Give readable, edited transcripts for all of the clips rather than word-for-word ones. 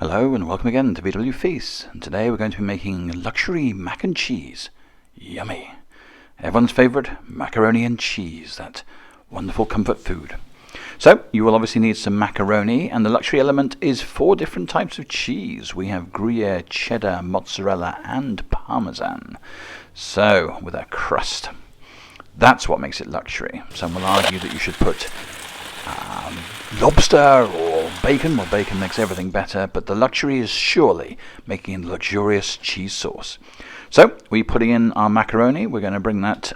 Hello and welcome again to BW Feast, and today we're going to be making luxury mac and cheese. Yummy! Everyone's favourite macaroni and cheese, that wonderful comfort food. So you will obviously need some macaroni, and the luxury element is 4 different types of cheese. We have Gruyere, Cheddar, mozzarella and parmesan. So with a crust, that's what makes it luxury. Some will argue that you should put lobster or bacon. Well, bacon makes everything better, but the luxury is surely making a luxurious cheese sauce. So we're putting in our macaroni. We're going to bring that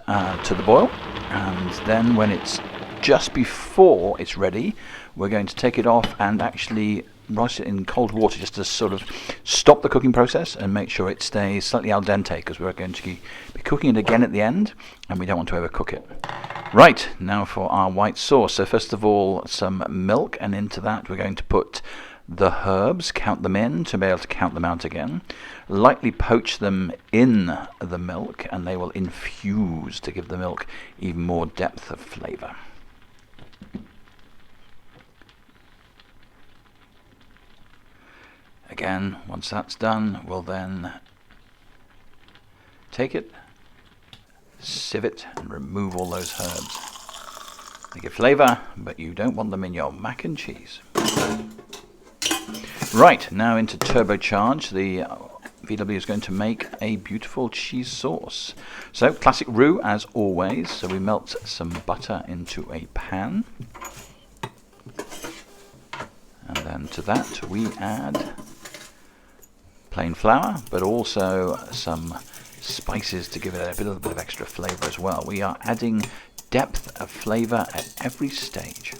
to the boil, and then when it's just before it's ready, we're going to take it off and actually roast it in cold water just to sort of stop the cooking process and make sure it stays slightly al dente, because we're going to be cooking it again at the end and we don't want to overcook it. Right, now for our white sauce. So first of all, some milk, and into that we're going to put the herbs, count them in to be able to count them out again, lightly poach them in the milk, and they will infuse to give the milk even more depth of flavour. Again, once that's done, we'll then take it, sieve it, and remove all those herbs. They give flavour, but you don't want them in your mac and cheese. Right, now into turbocharge. The VW is going to make a beautiful cheese sauce. So, classic roux as always. So we melt some butter into a pan. And then to that we add plain flour, but also some spices to give it a little bit of extra flavour as well. We are adding depth of flavour at every stage.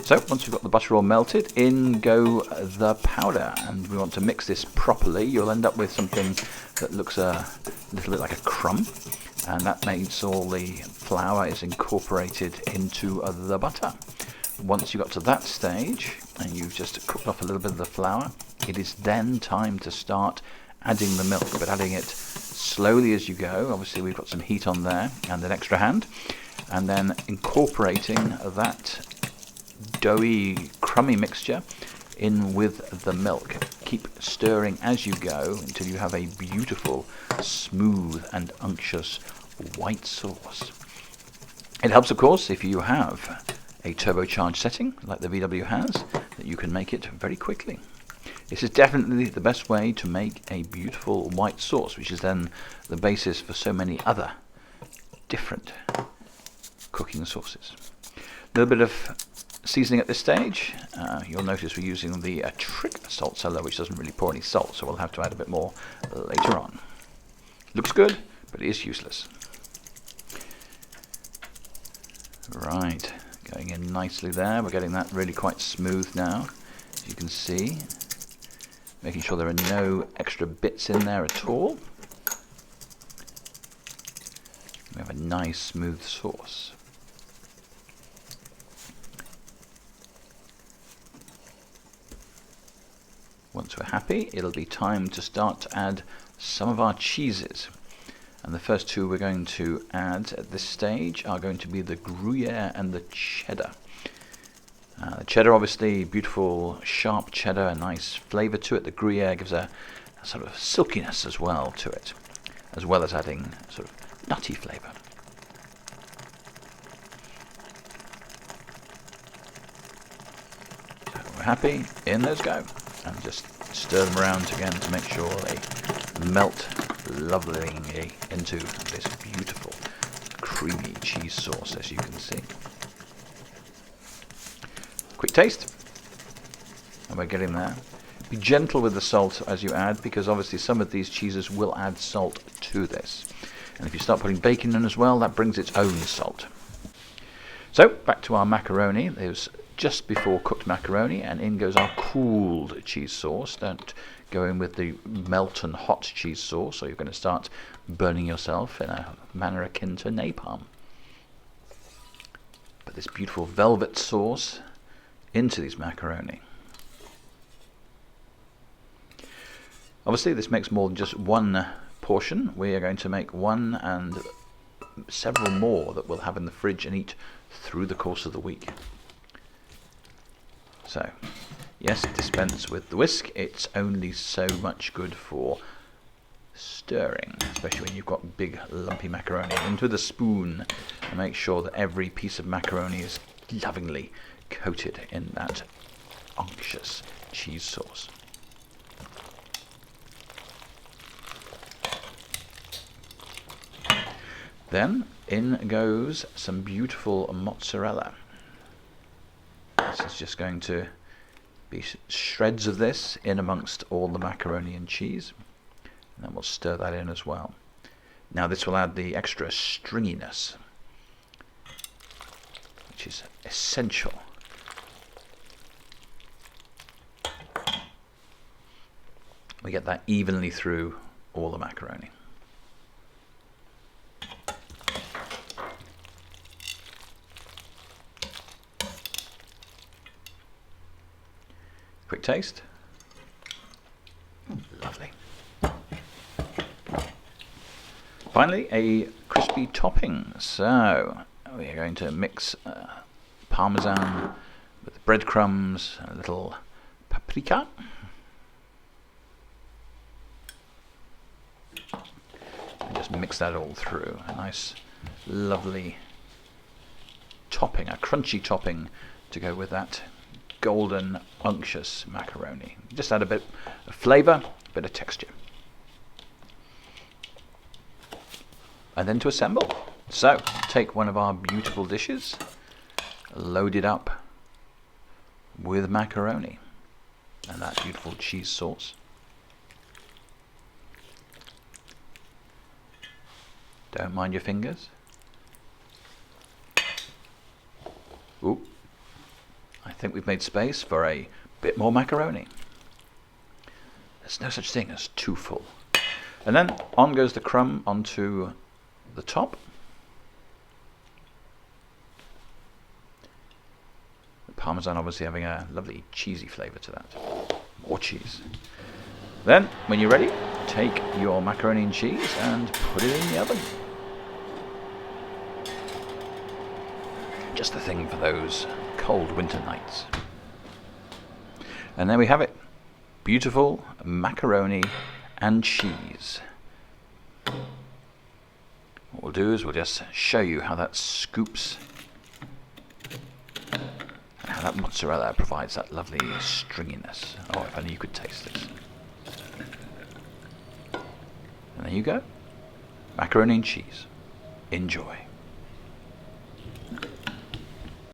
So once we've got the butter all melted, in go the powder, and we want to mix this properly. You'll end up with something that looks a little bit like a crumb, and that means all the flour is incorporated into the butter. Once you got to that stage and you've just cooked off a little bit of the flour, it is then time to start adding the milk, but adding it slowly as you go. Obviously we've got some heat on there and an extra hand, and then incorporating that doughy, crummy mixture in with the milk. Keep stirring as you go until you have a beautiful, smooth and unctuous white sauce. It helps, of course, if you have a turbocharged setting like the VW has, that you can make it very quickly. This is definitely the best way to make a beautiful white sauce, which is then the basis for so many other different cooking sauces. A little bit of seasoning at this stage. You'll notice we're using the trick salt cellar, which doesn't really pour any salt, so we'll have to add a bit more later on. Looks good, but it is useless. Right, going in nicely there. We're getting that really quite smooth now, as you can see. Making sure there are no extra bits in there at all. We have a nice smooth sauce. Once we're happy, it'll be time to start to add some of our cheeses. And the first two we're going to add at this stage are going to be the Gruyere and the Cheddar. The Cheddar, obviously, beautiful sharp Cheddar, a nice flavour to it. The Gruyere gives a sort of silkiness as well to it, as well as adding sort of nutty flavour. So we're happy, in those go. And just stir them around again to make sure they melt lovely into this beautiful creamy cheese sauce, as you can see. Quick taste, and we're getting there. Be gentle with the salt as you add, because obviously some of these cheeses will add salt to this, and if you start putting bacon in as well, that brings its own salt. So back to our macaroni. There's just before cooked macaroni, and in goes our cooled cheese sauce. Don't go in with the melt and hot cheese sauce, or you're going to start burning yourself in a manner akin to napalm. But this beautiful velvet sauce into these macaroni. Obviously this makes more than just one portion. We are going to make one and several more that we'll have in the fridge and eat through the course of the week. So Yes, dispense with the whisk. It's only so much good for stirring, especially when you've got big lumpy macaroni. Into the spoon and make sure that every piece of macaroni is lovingly coated in that unctuous cheese sauce. Then in goes some beautiful mozzarella. This is just going to be shreds of this in amongst all the macaroni and cheese. And then we'll stir that in as well. Now this will add the extra stringiness, which is essential. We get that evenly through all the macaroni. Quick taste. Lovely. Finally, a crispy topping. So we are going to mix parmesan with breadcrumbs, a little paprika, and just mix that all through. A nice, lovely topping, a crunchy topping to go with that golden, unctuous macaroni. Just add a bit of flavour, a bit of texture. And then to assemble. So, take one of our beautiful dishes, load it up with macaroni and that beautiful cheese sauce. Don't mind your fingers. Ooh. I think we've made space for a bit more macaroni. There's no such thing as too full. And then on goes the crumb onto the top. The parmesan obviously having a lovely cheesy flavour to that. More cheese. Then, when you're ready, take your macaroni and cheese and put it in the oven. Just the thing for those cold winter nights. And there we have it. Beautiful macaroni and cheese. What we'll do is we'll just show you how that scoops and how that mozzarella provides that lovely stringiness. Oh, if only you could taste this. And there you go. Macaroni and cheese. Enjoy.